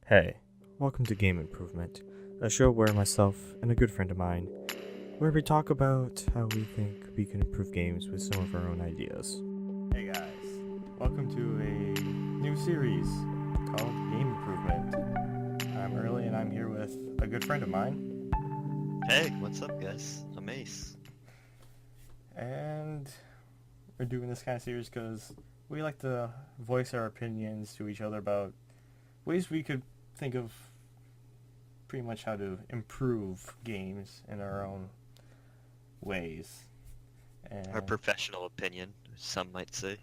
Hey, welcome to Game Improvement, a show where myself and a good friend of mine, where we talk about how we think we can improve games with some of our own ideas. Hey guys, welcome to a new series called Game Improvement. I'm Early and I'm here with a good friend of mine, Hey, what's up, guys? I'm Ace. and we're doing this kind of series because we like to voice our opinions to each other about ways we could think of pretty much how to improve games in our own ways. Our And professional opinion, some might say.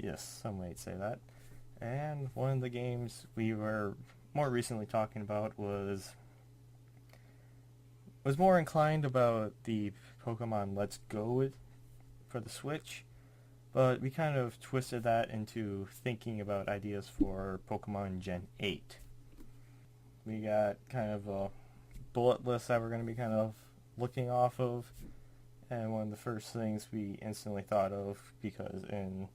yes, some might say that. And one of the games we were more recently talking about was more inclined about the Pokemon Let's Go for the Switch, but we kind of twisted that into thinking about ideas for Pokemon Gen 8. We got kind of a bullet list that we're going to be kind of looking off of, and one of the first things we instantly thought of, because in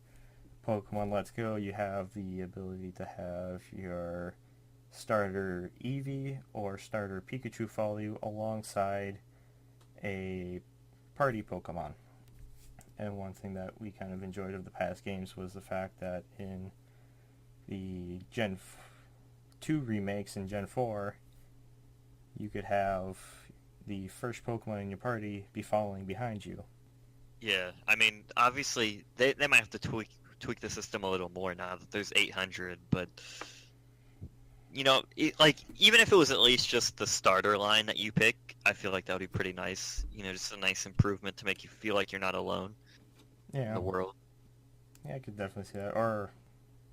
Pokemon Let's Go you have the ability to have your starter Eevee or starter Pikachu follow you alongside a party Pokemon. And one thing that we kind of enjoyed of the past games was the fact that in the Gen 2 remakes and Gen 4, you could have the first Pokemon in your party be following behind you. Yeah, I mean, obviously, they might have to tweak the system a little more now that there's 800, but, even if it was at least just the starter line that you pick, I feel like that would be pretty nice. Just a nice improvement to make you feel like you're not alone in Yeah, the world. yeah, I could definitely see that. Or,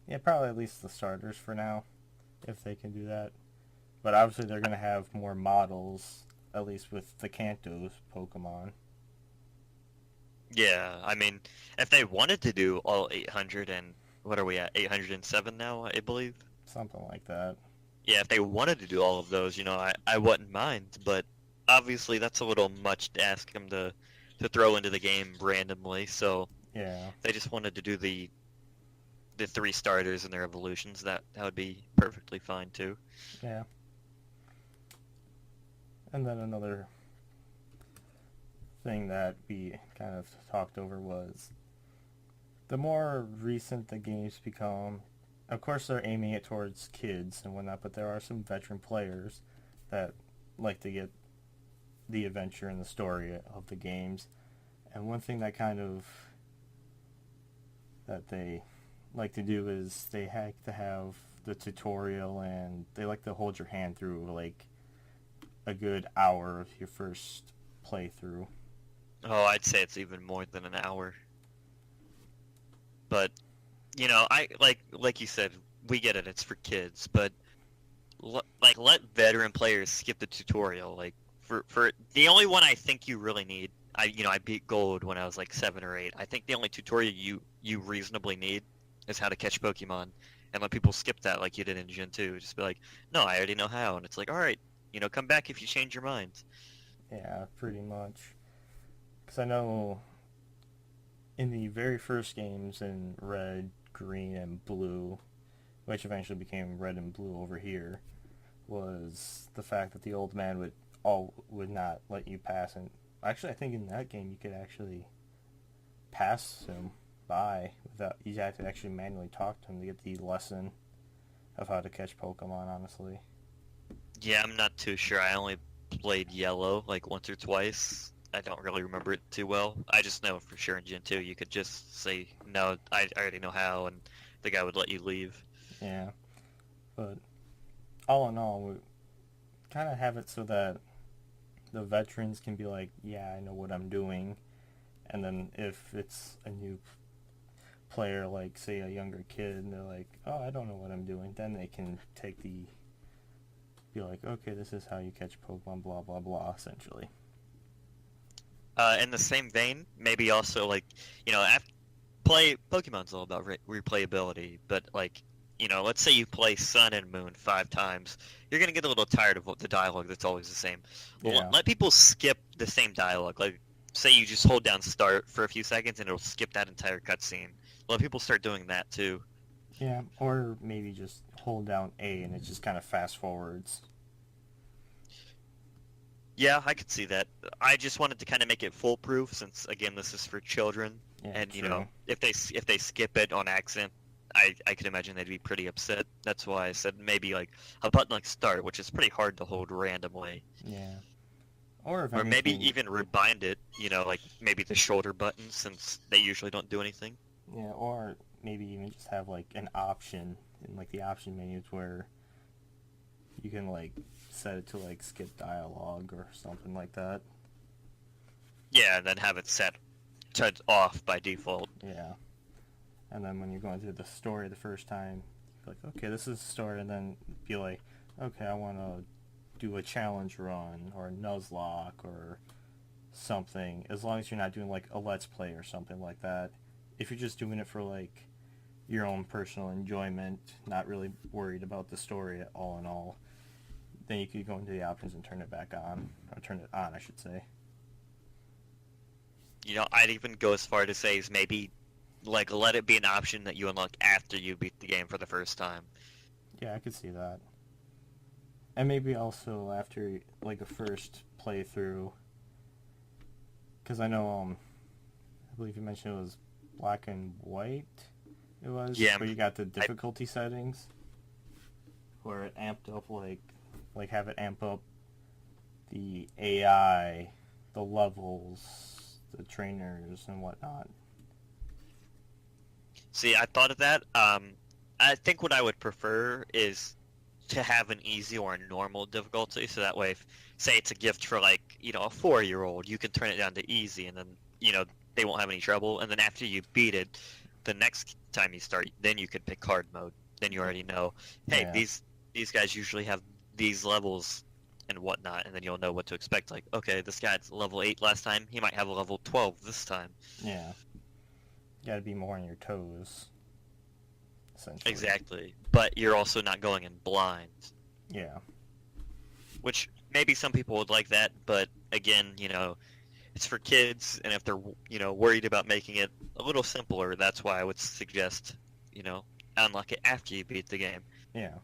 yeah, probably at least the starters for now, if they can do that. But obviously they're going to have more models, at least with the Kanto's Pokemon. Yeah, I mean, if they wanted to do all 800 and, what are we at, 807 now, I believe? Something like that. Yeah, if they wanted to do all of those, I wouldn't mind, but obviously that's a little much to ask them to throw into the game randomly. So Yeah, if they just wanted to do the three starters and their evolutions, that would be perfectly fine too. yeah. And then another thing that we kind of talked over was the more recent the games become, of course they're aiming it towards kids and whatnot, but there are some veteran players that like to get the adventure and the story of the games. And one thing that kind of that they like to do is they like to have the tutorial, and they like to hold your hand through like a good hour of your first playthrough. Oh, I'd say it's even more than an hour. But I like you said, we get it. It's for kids, but let veteran players skip the tutorial. Like for the only one I think you really need. I beat gold when I was like 7 or 8. I think the only tutorial you reasonably need is how to catch Pokemon, and let people skip that like you did in Gen 2. Just be like, no, I already know how, and it's like, all right, come back if you change your mind. Yeah, pretty much. Because I know in the very first games in Red, Green, and Blue, which eventually became Red and Blue over here, was the fact that the old man would not let you pass. And actually, I think in that game you could actually pass him by without you had to actually manually talk to him to get the lesson of how to catch Pokemon. Honestly, Yeah, I'm not too sure. I only played Yellow like once or twice. I don't really remember it too well. I just know for sure in Gen 2 you could just say, no, I already know how, and the guy would let you leave. yeah. But all in all, we kind of have it so that the veterans can be like, yeah, I know what I'm doing. And then if it's a new player, like say a younger kid, and they're like, oh, I don't know what I'm doing, then they can be like, okay, this is how you catch Pokemon, blah blah blah, essentially. In the same vein, maybe also like, after play Pokemon's all about replayability, but like, let's say you play Sun and Moon 5 times, you're gonna get a little tired of the dialogue that's always the same. Well, Yeah, let people skip the same dialogue. Like, say you just hold down start for a few seconds and it'll skip that entire cutscene. Let people start doing that too. Yeah, or maybe just hold down A and it just kind of fast forwards. Yeah, I could see that. I just wanted to kind of make it foolproof since again this is for children, Yeah, and true. if they skip it on accident, I could imagine they'd be pretty upset. That's why I said maybe like a button like start, which is pretty hard to hold randomly, Yeah. Or if or maybe anything, even rebind it. Like maybe the shoulder button since they usually don't do anything. yeah, or maybe even just have like an option in like the option menus where you can like set it to like skip dialogue or something like that. Yeah, and then have it set to off by default. Yeah. And then when you're going through the story the first time, you're like, okay, this is the story, and then be like, okay, I want to do a challenge run or a Nuzlocke or something. As long as you're not doing like a Let's Play or something like that. If you're just doing it for like your own personal enjoyment, not really worried about the story at all in all, then you could go into the options and turn it back on, or turn it on, I should say. I'd even go as far to say is maybe like let it be an option that you unlock after you beat the game for the first time. Yeah, I could see that. And maybe also after like a first playthrough, because I know I believe you mentioned it was black and white. It was Yeah, where you got the I, difficulty settings, where it amped up like have it amp up the AI, the levels, the trainers and whatnot. see, I thought of that. I think what I would prefer is to have an easy or a normal difficulty, so that way, if, say it's a gift for like a 4-year-old, you can turn it down to easy, and then they won't have any trouble. And then after you beat it, the next time you start, then you could pick hard mode. Then you already know, hey, Yeah, these guys usually have these levels and whatnot, and then you'll know what to expect. Like, okay, this guy's level 8 last time, he might have a level 12 this time. yeah. You gotta be more on your toes, essentially. Exactly. But you're also not going in blind, Yeah, which maybe some people would like that, but again, it's for kids, and if they're, worried about making it a little simpler, that's why I would suggest, unlock it after you beat the game. yeah.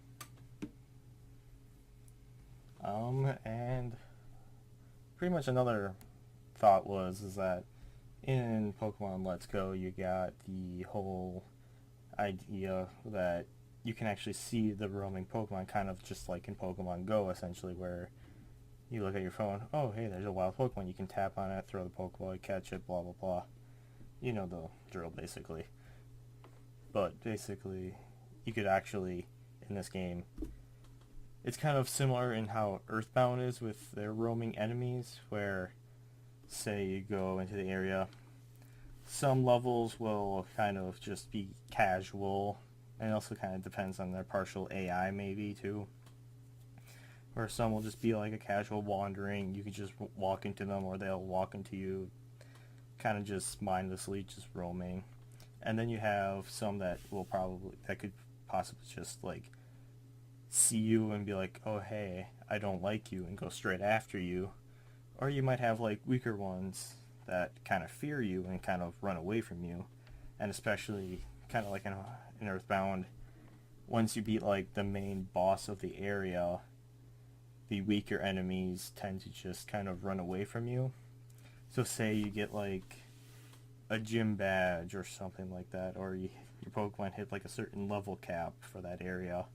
And pretty much another thought is that in Pokemon Let's Go, you got the whole idea that you can actually see the roaming Pokemon, kind of just like in Pokemon Go, essentially, where you look at your phone, oh, hey, there's a wild Pokemon, you can tap on it, throw the Pokeball, catch it, blah, blah, blah. You know the drill, basically. But basically, you could actually, in this game, it's kind of similar in how Earthbound is with their roaming enemies, where, say, you go into the area, some levels will kind of just be casual, and it also kind of depends on their partial AI, maybe, too. Or some will just be like a casual wandering, you can just walk into them, or they'll walk into you, kind of just mindlessly just roaming. And then you have some that could possibly just like see you and be like, oh hey, I don't like you, and go straight after you. Or you might have like weaker ones that kind of fear you and kind of run away from you. And especially kind of like in Earthbound, once you beat like the main boss of the area, the weaker enemies tend to just kind of run away from you. So say you get like a gym badge or something like that, or your Pokemon hit like a certain level cap for that area,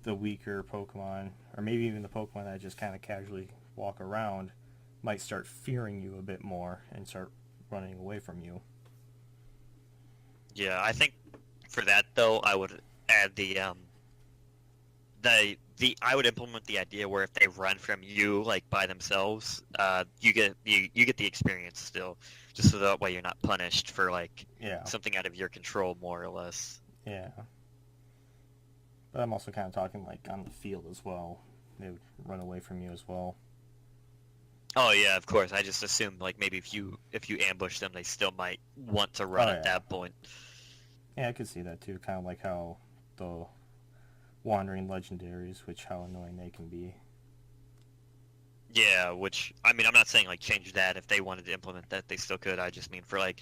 the weaker Pokemon, or maybe even the Pokemon that just kind of casually walk around, might start fearing you a bit more and start running away from you. Yeah, I think for that though, I would add I would implement the idea where if they run from you like by themselves, you get the experience still, just so that way you're not punished for like Yeah, something out of your control more or less. yeah. But I'm also kind of talking like on the field as well. They would run away from you as well. Oh yeah, of course. I just assumed like maybe if you ambush them, they still might want to run Oh at yeah. that point. Yeah, I could see that too. Kind of like how the wandering legendaries, which how annoying they can be. Yeah, which I mean, I'm not saying like change that. If they wanted to implement that, they still could. I just mean for like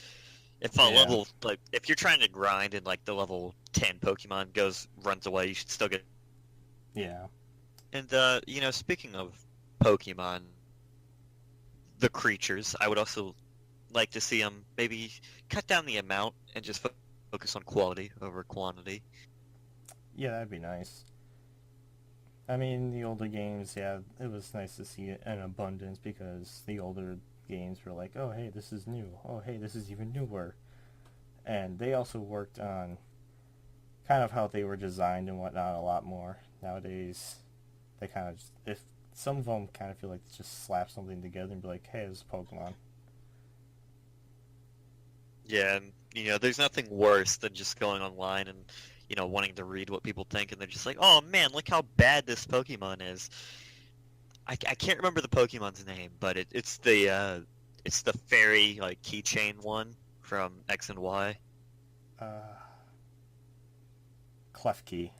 if a Yeah, level like if you're trying to grind in like the level tan Pokemon runs away, you should still get. Yeah. And speaking of Pokemon, the creatures, I would also like to see them maybe cut down the amount and just focus on quality over quantity. Yeah, that'd be nice. I mean, the older games, yeah, it was nice to see it in abundance because the older games were like, oh, hey, this is new. Oh, hey, this is even newer. And they also worked on kind of how they were designed and whatnot a lot more. Nowadays, they kind of just, if some of them kind of feel like they just slap something together and be like, hey, this is Pokemon. Yeah, and there's nothing worse than just going online and wanting to read what people think, and they're just like, oh man, look how bad this Pokemon is. I can't remember the Pokemon's name, but it's the fairy like keychain one from X and Y. Uh, Klefki.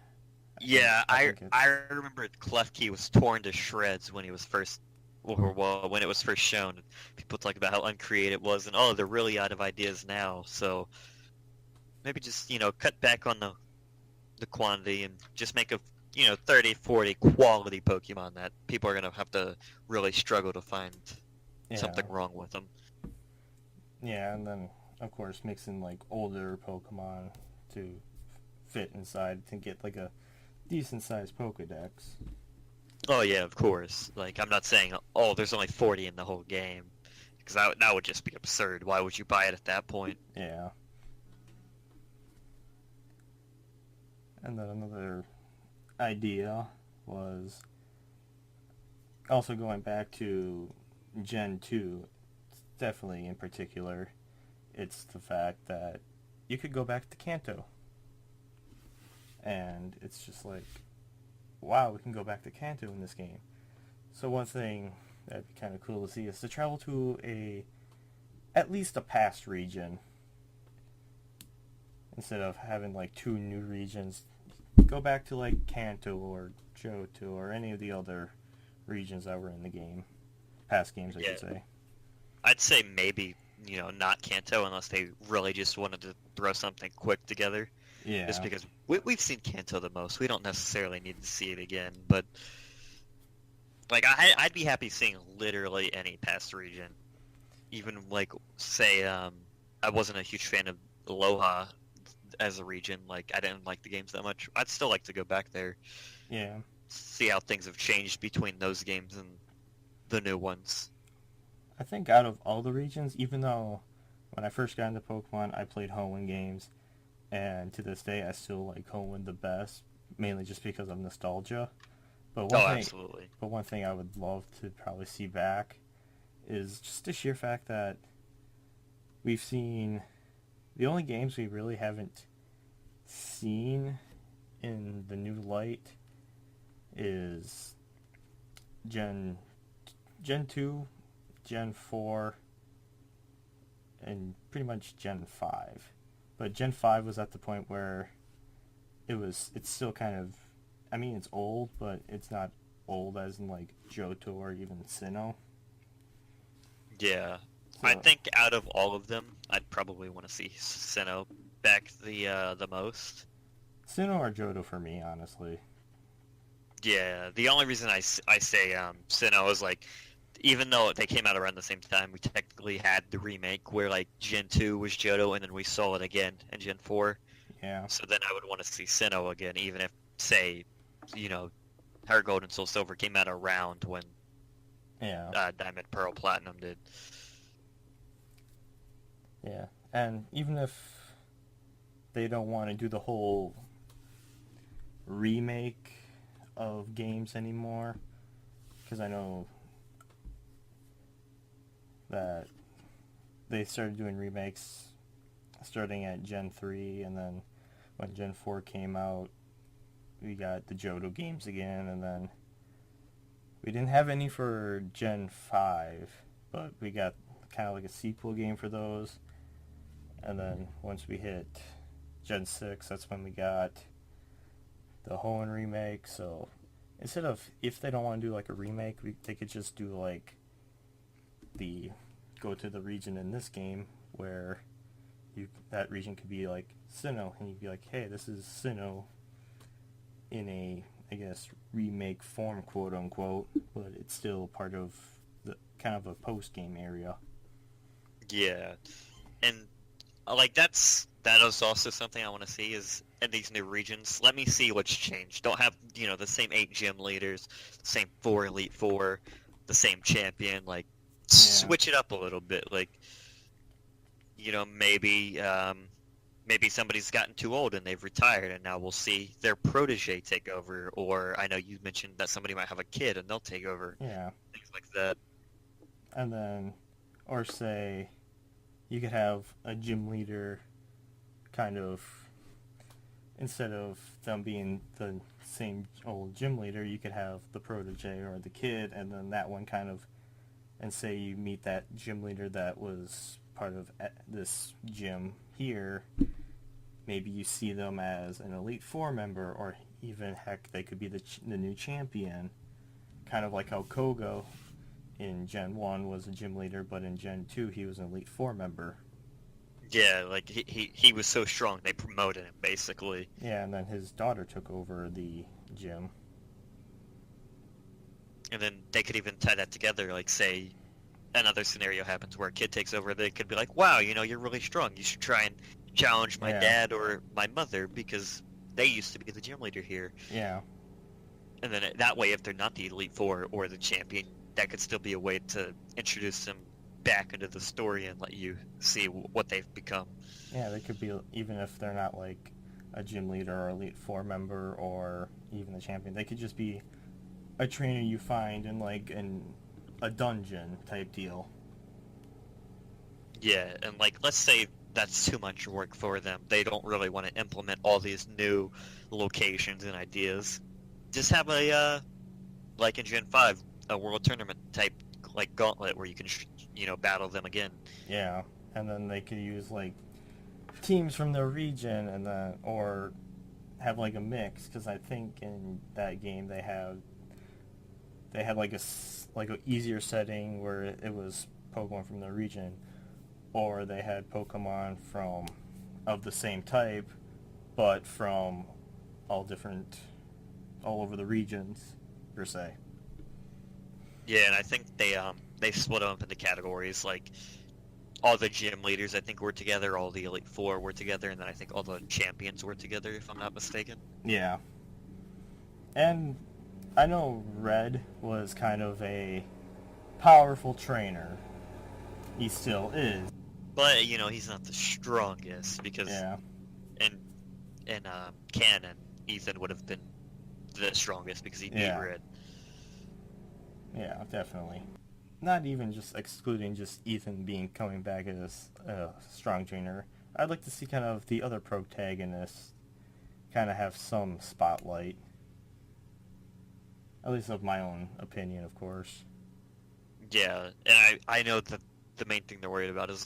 Yeah, I I think it's... I remember Klefki was torn to shreds when he was first, well, when it was first shown. People talk about how uncreative it was, and oh, they're really out of ideas now. So maybe just cut back on the quantity and just make a 30, 40 quality Pokemon that people are gonna have to really struggle to find something wrong with them. Yeah, and then of course mixing like older Pokemon to fit inside to get like a decent sized Pokedex. Oh yeah, of course. Like I'm not saying oh there's only 40 in the whole game because that would just be absurd. Why would you buy it at that point? Yeah. And then another idea was also going back to Gen 2, definitely in particular, it's the fact that you could go back to Kanto. And it's just like, wow, we can go back to Kanto in this game. So one thing that'd be kind of cool to see is to travel to at least a past region. Instead of having like two new regions, go back to like Kanto or Johto or any of the other regions that were in the game. Past games, I should say. I'd say maybe, not Kanto unless they really just wanted to throw something quick together. Yeah. Just because we've seen Kanto the most. We don't necessarily need to see it again. But, like, I'd be happy seeing literally any past region. Even, like, say, I wasn't a huge fan of Aloha as a region. Like, I didn't like the games that much. I'd still like to go back there. Yeah. See how things have changed between those games and the new ones. I think out of all the regions, even though when I first got into Pokemon, I played Hoenn games, and to this day I still like Hoenn the best, mainly just because of nostalgia. But absolutely. But one thing I would love to probably see back is just the sheer fact that we've seen the only games we really haven't seen in the new light is Gen 2, Gen 4, and pretty much Gen 5. But Gen 5 was at the point where it's still kind of, I mean it's old, but it's not old as in like Johto or even Sinnoh. Yeah. So, I think out of all of them, I'd probably want to see Sinnoh back the most. Sinnoh or Johto for me, honestly. Yeah, the only reason I say Sinnoh is like, even though they came out around the same time, we technically had the remake where like Gen 2 was Johto and then we saw it again in Gen 4. Yeah. So then I would want to see Sinnoh again, even if, say, Heart Gold and Soul Silver came out around when Diamond, Pearl, Platinum did. Yeah, and even if they don't want to do the whole remake of games anymore, because I know that they started doing remakes starting at Gen 3, and then when Gen 4 came out, we got the Johto games again, and then we didn't have any for Gen 5, but we got kind of like a sequel game for those. And then once we hit Gen 6, that's when we got the Hoenn remake. So instead of, if they don't want to do like a remake, they could just do like go to the region in this game where that region could be like Sinnoh, and you'd be like, hey, this is Sinnoh in a, I guess, remake form, quote unquote, but it's still part of the kind of a post game area. Yeah, and like that is also something I want to see is in these new regions. Let me see what's changed. Don't have the same 8 gym leaders, the same 4 Elite Four, the same champion. Like switch it up a little bit. Like maybe somebody's gotten too old and they've retired, and now we'll see their protege take over. Or I know you mentioned that somebody might have a kid and they'll take over. Yeah. Things like that. And then, or say, you could have a gym leader kind of, instead of them being the same old gym leader, you could have the protege or the kid, and then that one kind of, and say you meet that gym leader that was part of this gym here, maybe you see them as an Elite Four member, or even, heck, they could be the new champion, kind of like how Koga in Gen 1 was a gym leader, but in Gen 2 he was an Elite Four member. Yeah, like he was so strong they promoted him basically. Yeah, and then his daughter took over the gym. And then they could even tie that together, like say another scenario happens where a kid takes over, they could be like, wow, you're really strong. You should try and challenge my dad or my mother because they used to be the gym leader here. Yeah. And then that way, if they're not the Elite Four or the champion, that could still be a way to introduce them back into the story and let you see what they've become. Yeah, they could be, even if they're not like a gym leader or Elite Four member or even the champion, they could just be a trainer you find in like a dungeon type deal. Yeah, and like let's say that's too much work for them. They don't really want to implement all these new locations and ideas. Just have a like in Gen 5, a world tournament type like gauntlet where you can battle them again. Yeah, and then they could use like teams from their region, and then or have like a mix, because I think in that game they had like a easier setting where it was Pokemon from the region, or they had Pokemon of the same type, but from all over the regions, per se. Yeah, and I think they split them up into categories, like all the gym leaders I think were together, all the Elite Four were together, and then I think all the champions were together, if I'm not mistaken. Yeah. And I know Red was kind of a powerful trainer. He still is. But, he's not the strongest, because in canon, Ethan would have been the strongest because he beat Red. Yeah, definitely. Not even just excluding just Ethan coming back as a strong trainer. I'd like to see kind of the other protagonists kind of have some spotlight. At least of my own opinion, of course. Yeah, and I know that the main thing they're worried about is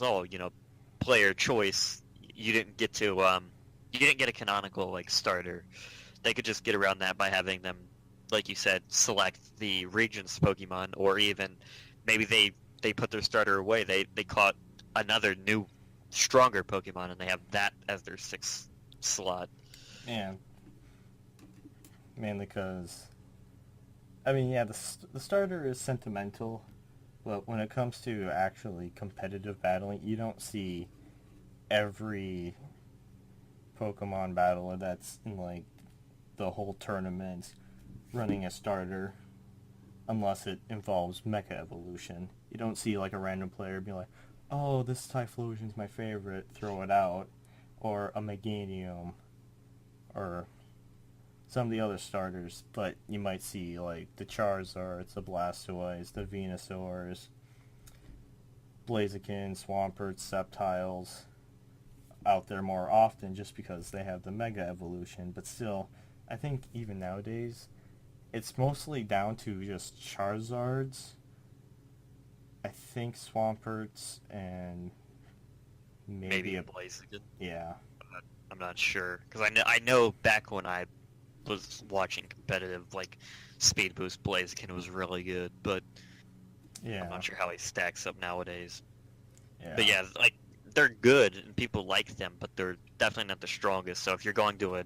player choice. You didn't get a canonical like starter. They could just get around that by having them, like you said, select the region's Pokemon, or even maybe they put their starter away. They caught another new, stronger Pokemon, and they have that as their 6th slot. Yeah. Mainly because, I mean, yeah, the starter is sentimental, but when it comes to actually competitive battling, you don't see every Pokemon battler that's in like the whole tournament running a starter, unless it involves Mecha Evolution. You don't see like a random player be like, oh, this Typhlosion's my favorite, throw it out, or a Meganium, or some of the other starters, but you might see like the Charizards, the Blastoise, the Venusaurs, Blaziken, Swampert, Sceptiles out there more often just because they have the Mega Evolution. But still, I think even nowadays, it's mostly down to just Charizards, I think Swamperts, and maybe a Blaziken. Yeah. I'm not sure, because I know back when I was watching competitive, like Speed Boost, Blaziken was really good, but I'm not sure how he stacks up nowadays. Yeah. But yeah, like they're good and people like them, but they're definitely not the strongest. So if you're going to a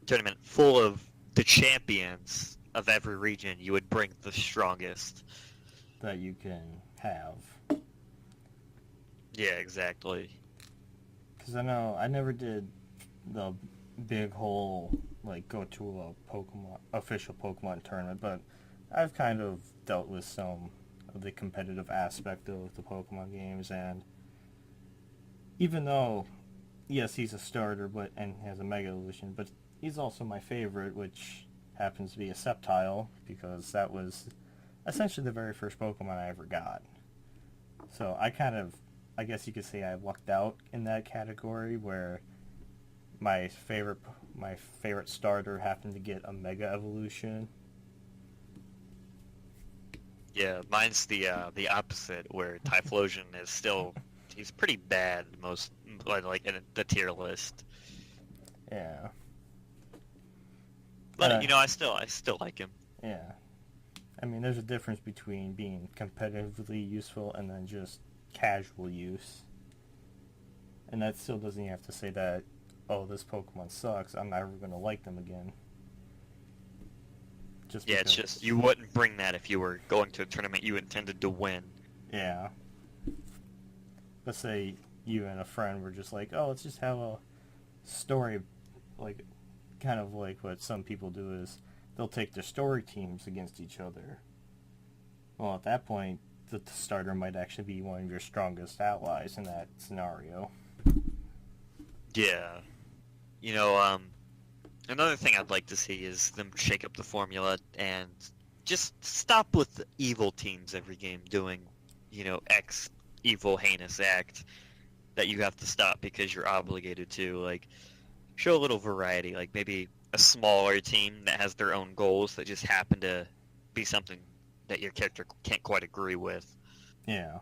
tournament full of the champions of every region, you would bring the strongest. that you can have. Yeah, exactly. Because I know I never did the big whole like go to a Pokemon official Pokemon tournament, but I've kind of dealt with some of the competitive aspect of the Pokemon games, and even though yes he's a starter but and has a Mega Evolution, but he's also my favorite, which happens to be a Sceptile because that was essentially the very first Pokemon I ever got. So I guess you could say I lucked out in that category where my favorite starter happened to get a Mega Evolution. Yeah, mine's the opposite, where Typhlosion is still he's pretty bad most like in the tier list. Yeah. But you know, I still like him. Yeah. I mean, there's a difference between being competitively useful and then just casual use. And that still doesn't have to say that, oh, this Pokemon sucks, I'm never going to like them again. Just Yeah, it's because- just you wouldn't bring that if you were going to a tournament you intended to win. Yeah. Let's say you and a friend were just like, oh, let's just have a story, like, kind of like what some people do is they'll take their story teams against each other. Well, at that point, the starter might actually be one of your strongest allies in that scenario. Yeah. You know, another thing I'd like to see is them shake up the formula and just stop with the evil teams every game doing, you know, X evil heinous act that you have to stop because you're obligated to. Like, show a little variety, like maybe a smaller team that has their own goals that just happen to be something that your character can't quite agree with. Yeah.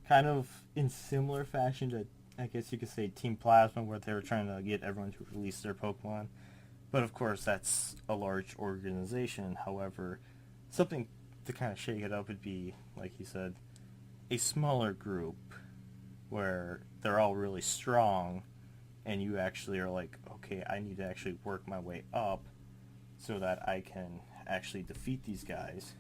Kind of in similar fashion to, I guess you could say, Team Plasma, where they were trying to get everyone to release their Pokemon. But of course, that's a large organization. However, something to kind of shake it up would be, like you said, a smaller group where they're all really strong and you actually are like, okay, I need to actually work my way up so that I can actually defeat these guys.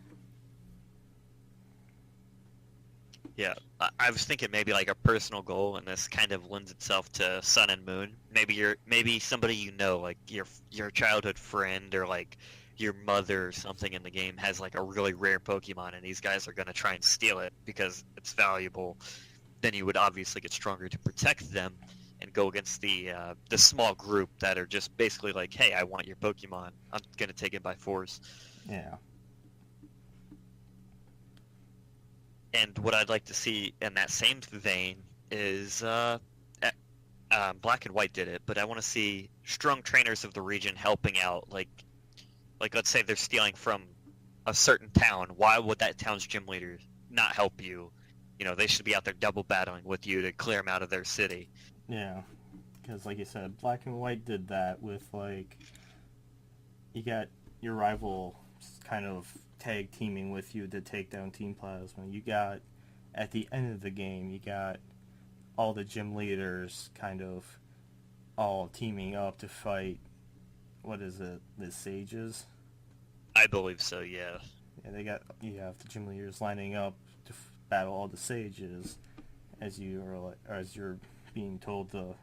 Yeah, I was thinking maybe like a personal goal, and this kind of lends itself to Sun and Moon. Maybe somebody you know, like your childhood friend or like your mother or something in the game has like a really rare Pokemon, and these guys are gonna try and steal it because it's valuable. Then you would obviously get stronger to protect them and go against the small group that are just basically like, hey, I want your Pokemon. I'm gonna take it by force. Yeah. And what I'd like to see in that same vein is Black and White did it, but I want to see strong trainers of the region helping out. Like let's say they're stealing from a certain town. Why would that town's gym leader not help you? You know, they should be out there double battling with you to clear them out of their city. Yeah, because like you said, Black and White did that with, like, you got your rival kind of tag teaming with you to take down Team Plasma. You got, at the end of the game, you got all the gym leaders kind of all teaming up to fight, what is it, the Sages? I believe so, yeah. Yeah, you have the gym leaders lining up to battle all the Sages as you're being told to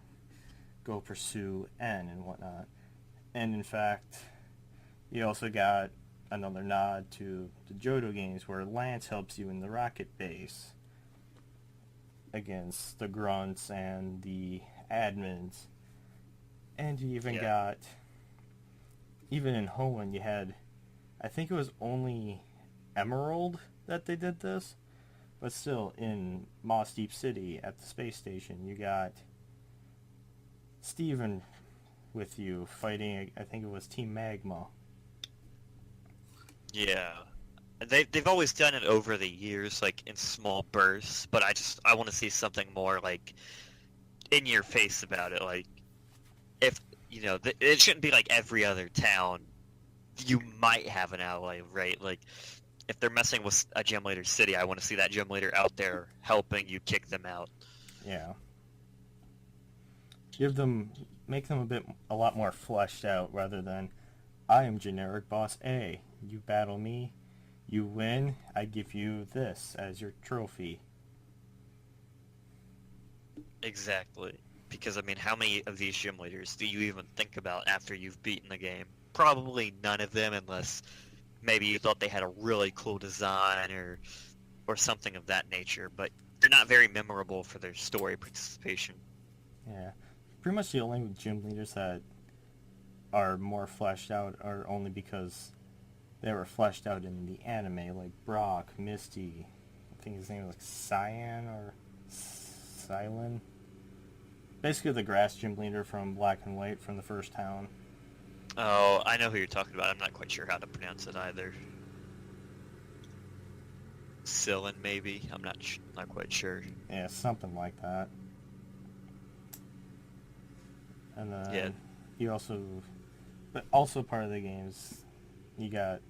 go pursue N and whatnot. And in fact, you also got another nod to the Johto games where Lance helps you in the Rocket Base against the Grunts and the Admins. And you even got, even in Hoenn, you had, I think it was only Emerald that they did this, but still, in Moss Deep City at the space station, you got Steven with you fighting, I think it was Team Magma. Yeah. They've always done it over the years, like in small bursts, but I want to see something more like in your face about it. Like, if you know, it shouldn't be like every other town. You might have an ally, right? Like, if they're messing with a gym leader city, I want to see that gym leader out there helping you kick them out. Yeah. Give them, make them a lot more fleshed out rather than, I am generic boss A. You battle me, you win, I give you this as your trophy. Exactly. Because, I mean, how many of these gym leaders do you even think about after you've beaten the game? Probably none of them, unless maybe you thought they had a really cool design or something of that nature, but they're not very memorable for their story participation. Yeah. Pretty much the only gym leaders that are more fleshed out are only because they were fleshed out in the anime, like Brock, Misty, I think his name was like Cyan or Silent. Basically the grass gym leader from Black and White from the first town. Oh, I know who you're talking about. I'm not quite sure how to pronounce it either. Sillin, maybe? I'm not quite sure. Yeah, something like that. And then Yeah. you also, but also part of the games, you got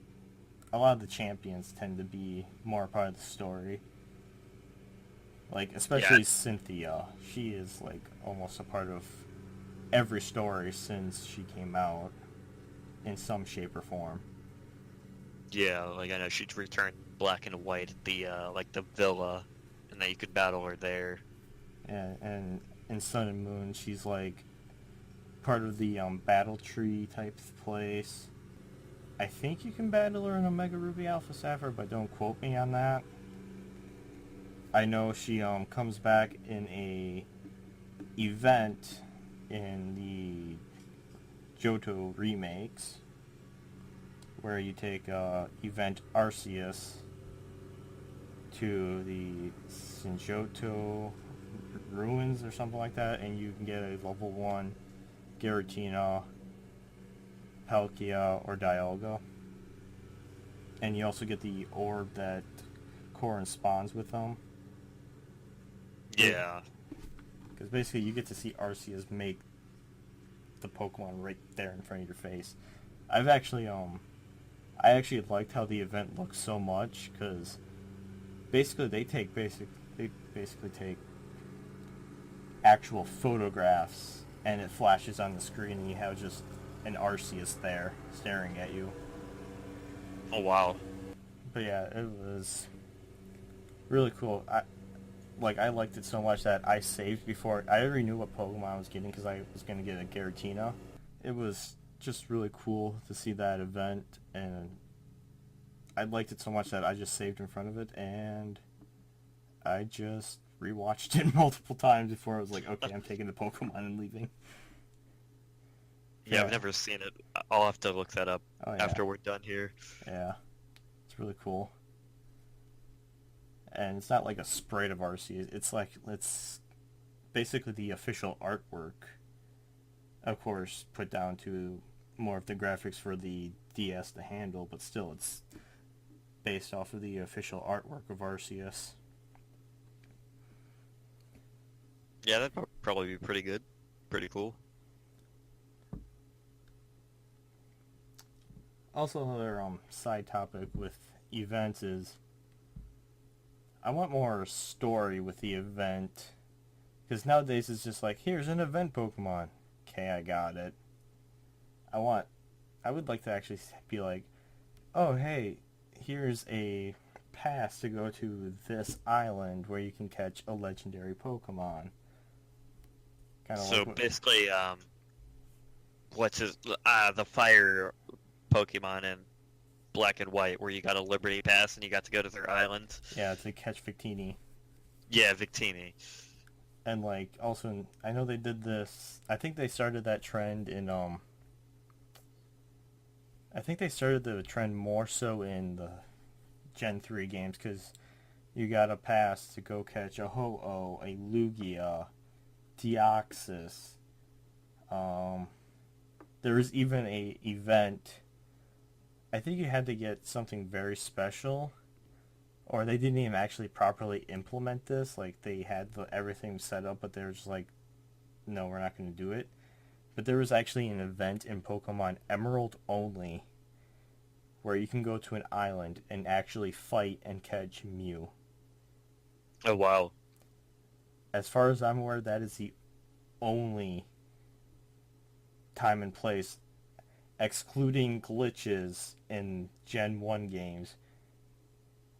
a lot of the champions tend to be more part of the story. Like, especially Yeah. Cynthia. She is, like, almost a part of every story since she came out in some shape or form. Yeah, like I know she'd return Black and White at the like the villa, and then you could battle her there. And in Sun and Moon, she's, like, part of the battle tree type place. I think you can battle her in Omega Ruby Alpha Sapphire, but don't quote me on that. I know she comes back in a event in the Johto remakes, where you take event Arceus to the Sinjoto ruins or something like that, and you can get a level 1 Giratina, Palkia, or Dialga. And you also get the orb that Corrin spawns with them. Yeah. Because basically you get to see Arceus make the Pokemon right there in front of your face. I actually liked how the event looks so much, because basically they basically take actual photographs and it flashes on the screen and you have just an Arceus there staring at you. Oh wow. But yeah, it was really cool. I liked it so much that I saved before. I already knew what Pokemon I was getting because I was going to get a Giratina. It was just really cool to see that event, and I liked it so much that I just saved in front of it, and I just rewatched it multiple times before I was like, okay, I'm taking the Pokemon and leaving. Yeah, Yeah. I've never seen it. I'll have to look that up Oh yeah, after we're done here. yeah, it's really cool. And it's not like a sprite of Arceus. It's basically the official artwork. Of course, put down to more of the graphics for the DS to handle, but still, it's based off of the official artwork of Arceus. Yeah, that'd probably be pretty good. Pretty cool. Also, another side topic with events is I want more story with the event, because nowadays it's just like, here's an event Pokemon. Okay, I got it. I would like to actually be like, oh hey, here's a pass to go to this island where you can catch a legendary Pokemon. Kind of So like basically, the fire Pokemon in Black and White, where you got a Liberty Pass and you got to go to their island. yeah, to catch Victini. Yeah, Victini. And like also, I know they did this. I think they started that trend in I think they started the trend more so in the Gen 3 games, because you got a pass to go catch a Ho-Oh, a Lugia, Deoxys. There was even a event. I think you had to get something very special, or they didn't even actually properly implement this. Like, they had everything set up, but they were just like, no, we're not going to do it. But there was actually an event in Pokemon Emerald only where you can go to an island and actually fight and catch Mew. Oh wow. as far as I'm aware, that is the only time and place, excluding glitches in Gen 1 games,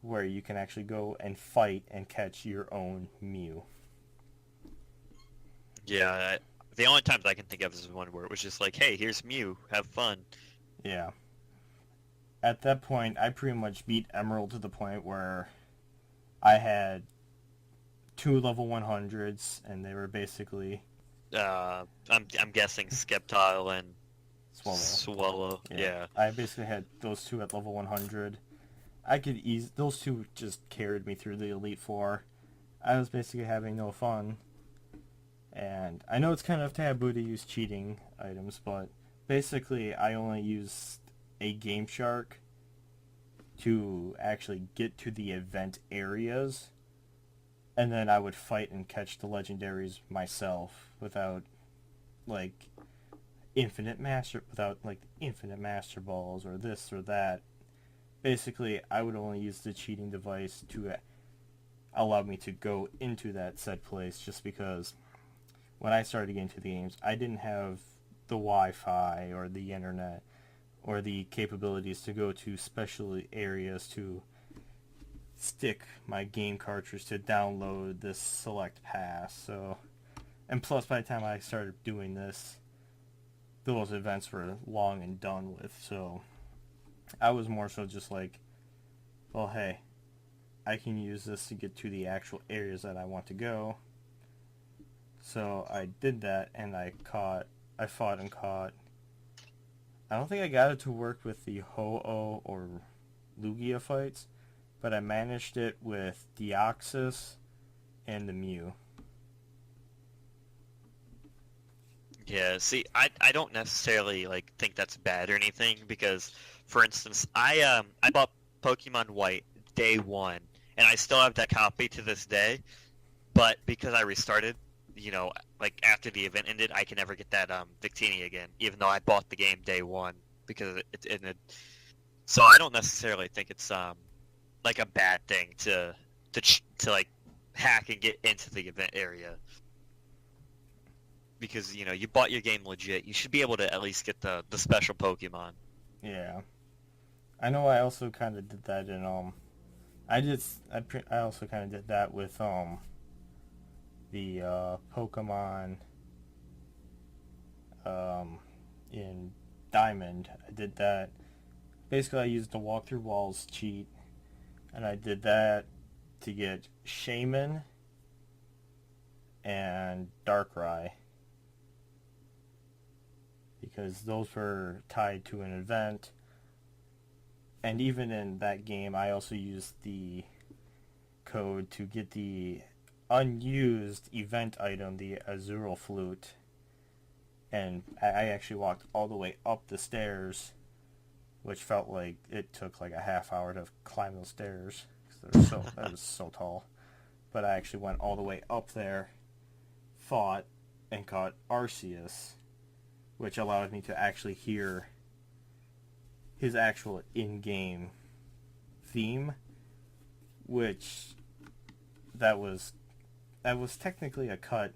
where you can actually go and fight and catch your own Mew. Yeah, the only times I can think of is one where it was just like, hey, here's Mew, have fun. Yeah. At that point, I pretty much beat Emerald to the point where I had two level 100s, and they were basically I'm guessing Skeptile and Swallow. Yeah. I basically had those two at level 100. Those two just carried me through the Elite Four. I was basically having no fun. And I know it's kind of taboo to use cheating items, but basically I only used a Game Shark to actually get to the event areas, and then I would fight and catch the legendaries myself without infinite master balls or this or that. Basically, I would only use the cheating device to allow me to go into that said place, just because when I started getting into the games, I didn't have the Wi-Fi or the internet or the capabilities to go to special areas to stick my game cartridge to download this select pass. So, and plus, by the time I started doing this, those events were long and done with. So, I was more so just like, well, hey, I can use this to get to the actual areas that I want to go. So I did that, and I fought and caught. I don't think I got it to work with the Ho-Oh or Lugia fights, but I managed it with Deoxys and the Mew. Yeah, see, I don't necessarily think that's bad or anything, because for instance, I bought Pokemon White day one, and I still have that copy to this day, but because I restarted, after the event ended, I can never get that Victini again, even though I bought the game day one, because so I don't necessarily think it's a bad thing to hack and get into the event area. Because, you bought your game legit, you should be able to at least get the special Pokemon. Yeah. I know I also kind of did that in, I also kind of did that with, the, Pokemon, in Diamond. I did that. Basically, I used the walk through walls cheat, and I did that to get Shaman and Darkrai, because those were tied to an event. And even in that game, I also used the code to get the unused event item, the Azurill Flute. And I actually walked all the way up the stairs, which felt like it took like a half hour to climb those stairs, because that was so tall. But I actually went all the way up there, fought, and caught Arceus, which allowed me to actually hear his actual in-game theme, which that was technically a cut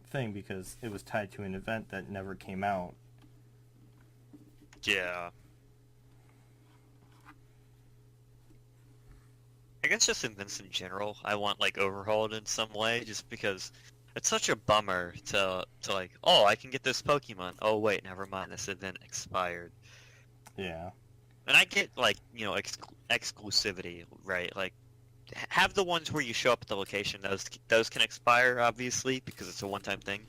thing, because it was tied to an event that never came out. Yeah. I guess just events in general, I want overhauled in some way, just because it's such a bummer to oh, I can get this Pokemon. Oh wait, never mind, this event expired. Yeah. And I get exclusivity, right? Have the ones where you show up at the location. Those can expire, obviously, because it's a one-time thing.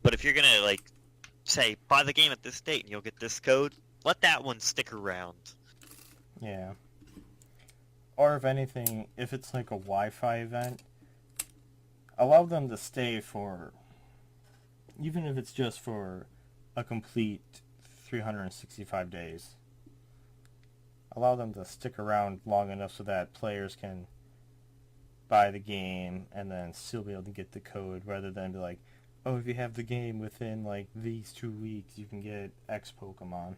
But if you're gonna say buy the game at this date and you'll get this code, let that one stick around. Yeah. Or if anything, if it's like a Wi-Fi event, allow them to stay for, even if it's just for a complete 365 days. Allow them to stick around long enough so that players can buy the game and then still be able to get the code, rather than be like, oh, if you have the game within these 2 weeks, you can get X Pokemon.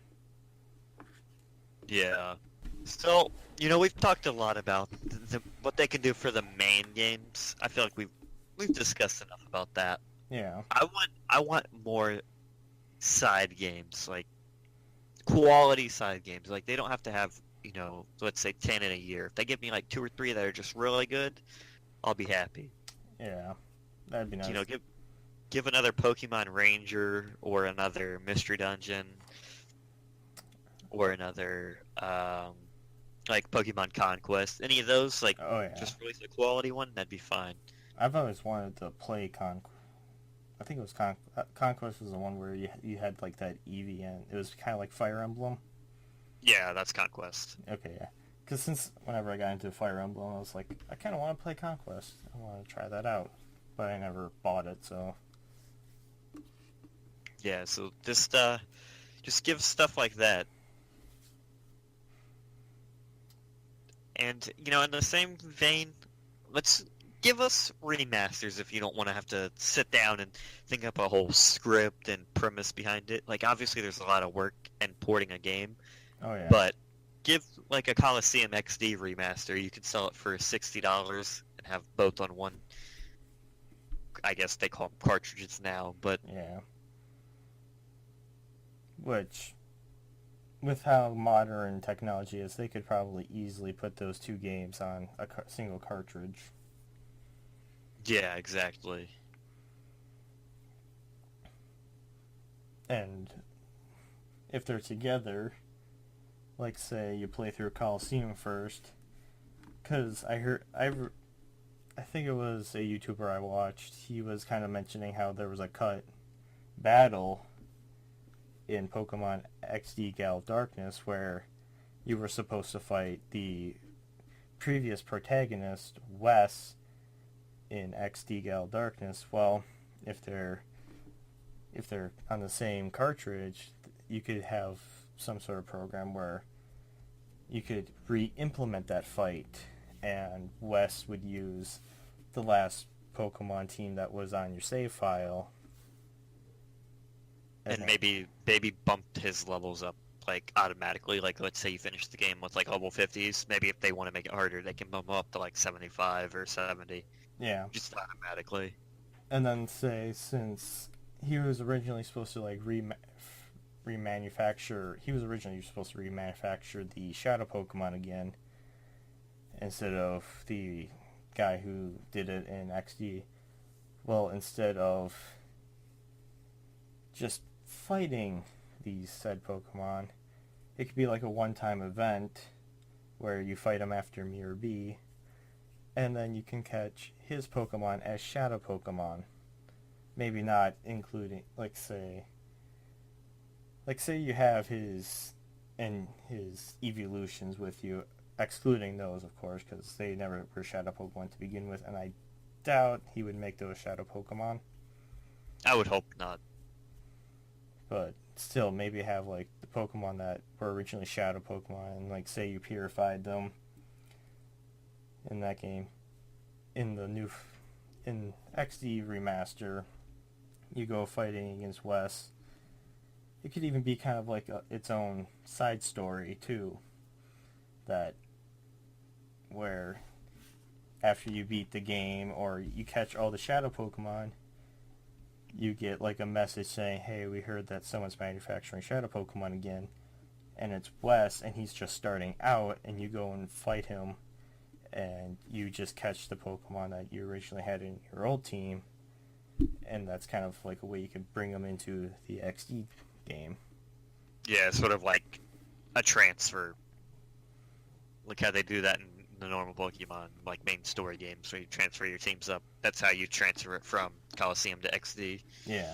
Yeah. So, we've talked a lot about what they can do for the main games. I feel like we've we've discussed enough about that. Yeah. I want more side games, like quality side games. Like they don't have to have, let's say 10 in a year. If they give me like 2 or 3 that are just really good, I'll be happy. Yeah. That'd be nice. Give another Pokemon Ranger or another Mystery Dungeon or another like Pokemon Conquest. Any of those, like Oh yeah. just release a quality one, that'd be fine. I've always wanted to play I think it was Conquest was the one where you had like that EVN. It was kind of like Fire Emblem. Yeah, that's Conquest. Okay, yeah. Because since whenever I got into Fire Emblem, I was like, I kind of want to play Conquest. I want to try that out, but I never bought it. So Yeah, so just give stuff like that. And, in the same vein, let's give us remasters if you don't want to have to sit down and think up a whole script and premise behind it. Like, obviously there's a lot of work in porting a game, oh yeah. but give, like, a Coliseum XD remaster. You can sell it for $60 and have both on one, I guess they call them cartridges now, but... Yeah. Which, with how modern technology is, they could probably easily put those two games on a single cartridge. Yeah, exactly. And if they're together, like say you play through Coliseum first, because I think it was a YouTuber I watched, he was kind of mentioning how there was a cut battle in Pokemon XD Gale of Darkness where you were supposed to fight the previous protagonist, Wes, in XD Gale of Darkness. Well, if they're on the same cartridge, you could have some sort of program where you could re-implement that fight, and Wes would use the last Pokemon team that was on your save file. And maybe bumped his levels up like automatically. Like let's say you finish the game with like level 50s. Maybe if they want to make it harder, they can bump up to like 75 or 70. Yeah. Just automatically. And then say since he was originally supposed to like remanufacture, he was originally supposed to remanufacture the Shadow Pokemon again instead of the guy who did it in XD. Well, instead of just fighting these said Pokemon, it could be like a one-time event where you fight them after Mirror B, and then you can catch his Pokemon as Shadow Pokemon. Maybe not including, like say you have his evolutions with you, excluding those, of course, because they never were Shadow Pokemon to begin with, and I doubt he would make those Shadow Pokemon. I would hope not. But still, maybe have like the Pokemon that were originally Shadow Pokemon, and like say you purified them in that game. In XD Remaster, you go fighting against Wes. It could even be kind of like its own side story too. That where after you beat the game or you catch all the Shadow Pokemon, you get like a message saying, hey, we heard that someone's manufacturing Shadow Pokemon again, and it's Wes, and he's just starting out, and you go and fight him, and you just catch the Pokemon that you originally had in your old team, and that's kind of like a way you could bring them into the XD game. Yeah, sort of like a transfer. Like how they do that in the normal Pokemon, like main story games, where you transfer your teams up. That's how you transfer it from Coliseum to XD. Yeah.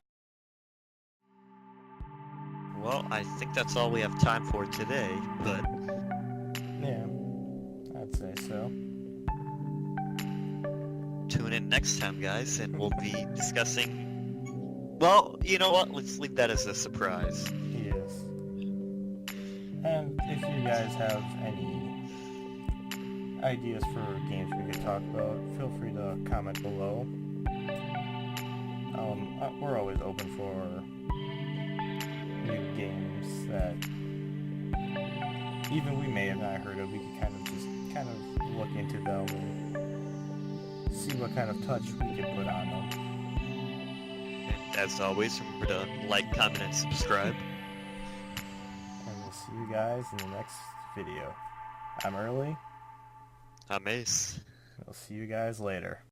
Well, I think that's all we have time for today, but... Yeah, I'd say so. Tune in next time, guys, and we'll be discussing... Well, you know what? Let's leave that as a surprise. Yes. And if you guys have any ideas for games we could talk about, feel free to comment below. We're always open for new games that even we may have not heard of. We could kind of look into them and see what kind of touch we can put on them. And as always, remember to like, comment, and subscribe. And we'll see you guys in the next video. I'm Early. I'm Ace. We'll see you guys later.